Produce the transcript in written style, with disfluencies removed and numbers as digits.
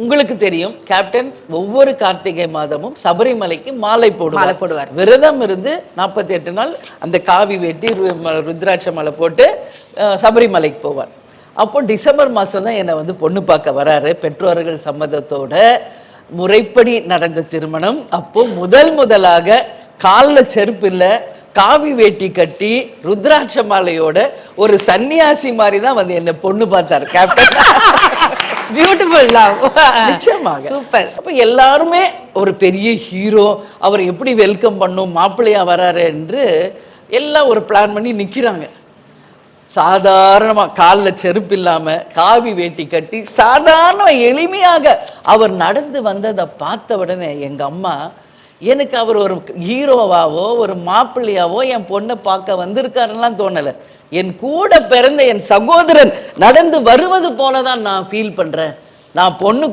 உங்களுக்கு தெரியும் கேப்டன் ஒவ்வொரு கார்த்திகை மாதமும் சபரிமலைக்கு மாலை போடுவார். விரதம் இருந்து 48 நாள் அந்த காவி வெட்டி ருத்ராட்ச மாலை போட்டு சபரிமலைக்கு போவார். அப்போ டிசம்பர் மாதம் தான் என்னை வந்து பொண்ணு பார்க்க வராரு. பெற்றோர்கள் சம்மதத்தோட முறைப்படி நடந்த திருமணம். அப்போ முதலாக காலில் செருப்பு இல்லை, காவி வேட்டி கட்டி ருத்ராட்ச மாலையோட ஒரு சன்னியாசி மாதிரி தான் வந்து என்ன பொண்ணு பார்த்தார் கேப்டன். Beautiful love. நிச்சயமாக சூப்பர். அப்ப எல்லாருமே ஒரு பெரிய ஹீரோ, அவர் எப்படி வெல்கம் பண்ணும், மாப்பிள்ளையா வராரு என்று எல்லாம் ஒரு பிளான் பண்ணி நிக்கிறாங்க. சாதாரணமா காலில் செருப்பு இல்லாம காவி வேட்டி கட்டி சாதாரண எளிமையாக அவர் நடந்து வந்ததை பார்த்த உடனே எங்க அம்மா, எனக்கு அவர் ஒரு ஹீரோவாவோ ஒரு மாப்பிள்ளையாவோ என் பொண்ணை பார்க்க வந்திருக்காருலாம் தோணலை. என் கூட பிறந்த என் சகோதரன் நடந்து வருவது போலதான் நான் ஃபீல் பண்றேன். நான் பொண்ணு